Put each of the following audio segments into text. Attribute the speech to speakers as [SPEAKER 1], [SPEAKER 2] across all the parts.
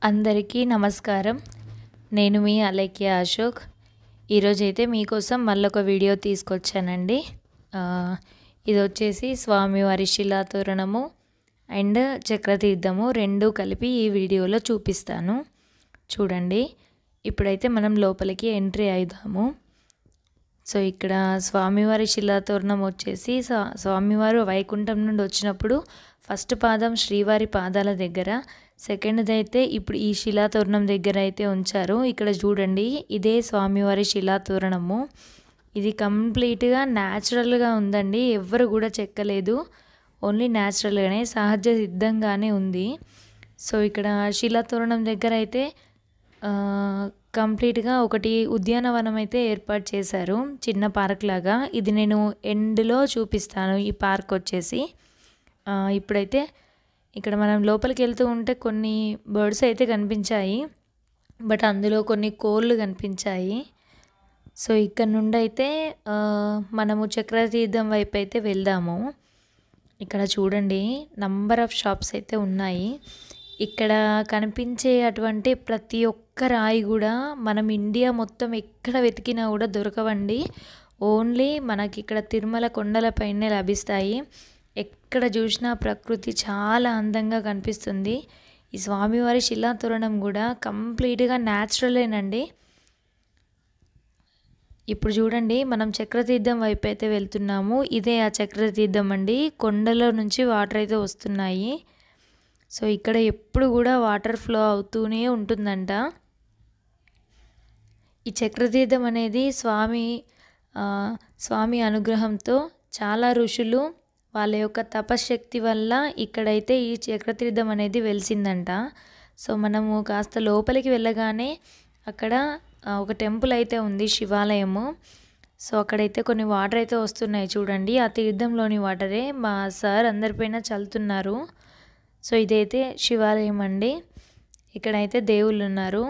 [SPEAKER 1] అందరికీ నమస్కారం. నేను మీ అలేఖ్య అశోక్. ఈరోజైతే మీకోసం మళ్ళొక వీడియో తీసుకొచ్చానండి. ఇదొచ్చేసి స్వామివారి శిలాతోరణము అండ్ చక్రతీర్థము రెండూ కలిపి ఈ వీడియోలో చూపిస్తాను. చూడండి. ఇప్పుడైతే మనం లోపలికి ఎంట్రీ అయిదాము. సో ఇక్కడ స్వామివారి శిలాతోరణం వచ్చేసి స్వామివారు వైకుంఠం నుండి వచ్చినప్పుడు ఫస్ట్ పాదం శ్రీవారి పాదాల దగ్గర, సెకండ్ది అయితే ఇప్పుడు ఈ శిలాతోరణం దగ్గర అయితే ఉంచారు. ఇక్కడ చూడండి, ఇదే స్వామివారి శిలాతోరణము. ఇది కంప్లీట్గా న్యాచురల్గా ఉందండి. ఎవ్వరు కూడా చెక్కలేదు, ఓన్లీ న్యాచురల్గానే సహజ సిద్ధంగానే ఉంది. సో ఇక్కడ శిలాతోరణం దగ్గర అయితే కంప్లీట్గా ఒకటి ఉద్యానవనం అయితే ఏర్పాటు చేశారు, చిన్న పార్క్ లాగా. ఇది నేను ఎండ్లో చూపిస్తాను ఈ పార్క్ వచ్చేసి. ఇప్పుడైతే ఇక్కడ మనం లోపలికి వెళ్తూ ఉంటే కొన్ని బర్డ్స్ అయితే కనిపించాయి, బట్ అందులో కొన్ని కోళ్ళు కనిపించాయి. సో ఇక్కడ నుండి అయితే మనము చక్రతీర్థం వైపు అయితే వెళ్దాము. ఇక్కడ చూడండి, నంబర్ ఆఫ్ షాప్స్ అయితే ఉన్నాయి. ఇక్కడ కనిపించే అటువంటి ప్రతి ఒక్క రాయి కూడా మనం ఇండియా మొత్తం ఎక్కడ వెతికినా కూడా దొరకవండి. ఓన్లీ మనకి ఇక్కడ తిరుమల కొండలపైనే లభిస్తాయి. ఎక్కడ చూసినా ప్రకృతి చాలా అందంగా కనిపిస్తుంది. ఈ స్వామివారి శిలాతోరణం కూడా కంప్లీట్గా న్యాచురలేనండి. ఇప్పుడు చూడండి, మనం చక్రతీర్థం వైపు అయితే వెళ్తున్నాము. ఇదే ఆ చక్రతీర్థం అండి. కొండలో నుంచి వాటర్ అయితే వస్తున్నాయి. సో ఇక్కడ ఎప్పుడు కూడా వాటర్ ఫ్లో అవుతూనే ఉంటుందంట. ఈ చక్రతీర్థం అనేది స్వామి అనుగ్రహంతో చాలా ఋషులు వాళ్ళ యొక్క తపశక్తి వల్ల ఇక్కడైతే ఈ చక్రతీర్థం అనేది వెలిసిందంట. సో మనము కాస్త లోపలికి వెళ్ళగానే అక్కడ ఒక టెంపుల్ అయితే ఉంది, శివాలయము. సో అక్కడైతే కొన్ని వాటర్ అయితే వస్తున్నాయి చూడండి. ఆ తీర్థంలోని వాటరే మా సార్ అందరిపైన చల్లుతున్నారు. సో ఇదైతే శివాలయం అండి. ఇక్కడైతే దేవుళ్ళు ఉన్నారు.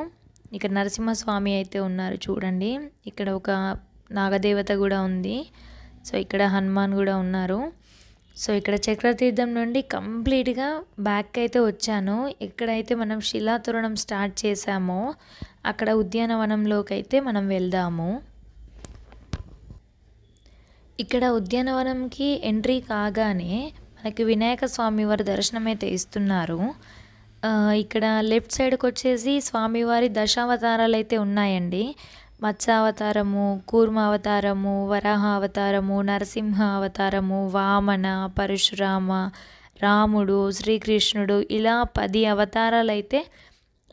[SPEAKER 1] ఇక్కడ నరసింహస్వామి అయితే ఉన్నారు చూడండి. ఇక్కడ ఒక నాగదేవత కూడా ఉంది. సో ఇక్కడ హనుమాన్ కూడా ఉన్నారు. సో ఇక్కడ చక్రతీర్థం నుండి కంప్లీట్గా బ్యాక్ అయితే వచ్చాను. ఎక్కడైతే మనం శిలాతోరణం స్టార్ట్ చేసామో అక్కడ ఉద్యానవనంలోకి అయితే మనం వెళ్దాము. ఇక్కడ ఉద్యానవనంకి ఎంట్రీ కాగానే మనకి వినాయక స్వామి వారి దర్శనం అయితే ఇస్తున్నారు. ఇక్కడ లెఫ్ట్ సైడ్కి వచ్చేసి స్వామివారి దశావతారాలు అయితే ఉన్నాయండి. మత్స్యావతారము, కూర్మ అవతారము, వరాహ అవతారము, నరసింహ అవతారము, వామన, పరశురామ, రాముడు, శ్రీకృష్ణుడు, ఇలా 10 అవతారాలు అయితే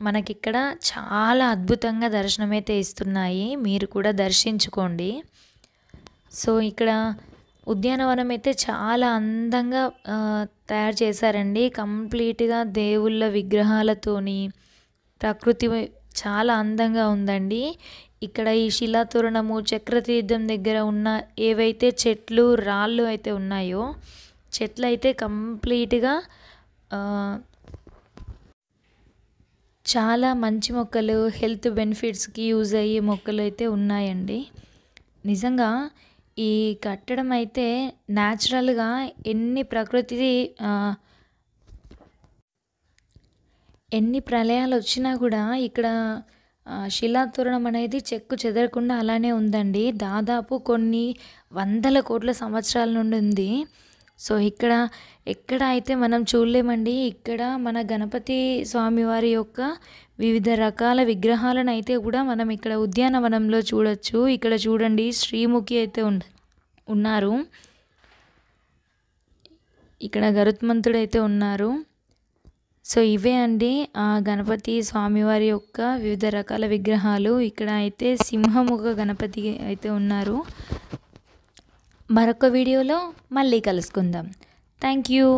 [SPEAKER 1] మనకిక్కడ చాలా అద్భుతంగా దర్శనమైతే ఇస్తున్నాయి. మీరు కూడా దర్శించుకోండి. సో ఇక్కడ ఉద్యానవనం అయితే చాలా అందంగా తయారు చేశారండి. కంప్లీట్గా దేవుళ్ళ విగ్రహాలతోని ప్రకృతి చాలా అందంగా ఉందండి. ఇక్కడ ఈ శిలాతోరణము చక్రతీర్థం దగ్గర ఉన్న ఏవైతే చెట్లు రాళ్ళు అయితే ఉన్నాయో, చెట్లు అయితే కంప్లీట్గా చాలా మంచి మొక్కలు, హెల్త్ బెనిఫిట్స్కి యూజ్ అయ్యే మొక్కలు అయితే ఉన్నాయండి. నిజంగా ఈ కట్టడం అయితే న్యాచురల్గా ఎన్ని ప్రళయాలు వచ్చినా కూడా ఇక్కడ శిలాతోరణం అనేది చెక్కు చెదరకుండా అలానే ఉందండి. దాదాపు కొన్ని వందల కోట్ల సంవత్సరాల నుండి ఉంది. సో ఎక్కడ అయితే మనం చూడలేమండి. ఇక్కడ మన గణపతి స్వామివారి యొక్క వివిధ రకాల విగ్రహాలను అయితే కూడా మనం ఇక్కడ ఉద్యానవనంలో చూడొచ్చు. ఇక్కడ చూడండి, శ్రీముఖి అయితే ఉన్నారు. ఇక్కడ గరుత్మంతుడు అయితే ఉన్నారు. సో ఇవే అండి ఆ గణపతి స్వామివారి యొక్క వివిధ రకాల విగ్రహాలు. ఇక్కడ అయితే సింహముఖ గణపతి అయితే ఉన్నారు. మరొక వీడియోలో మళ్ళీ కలుసుకుందాం. Thank you.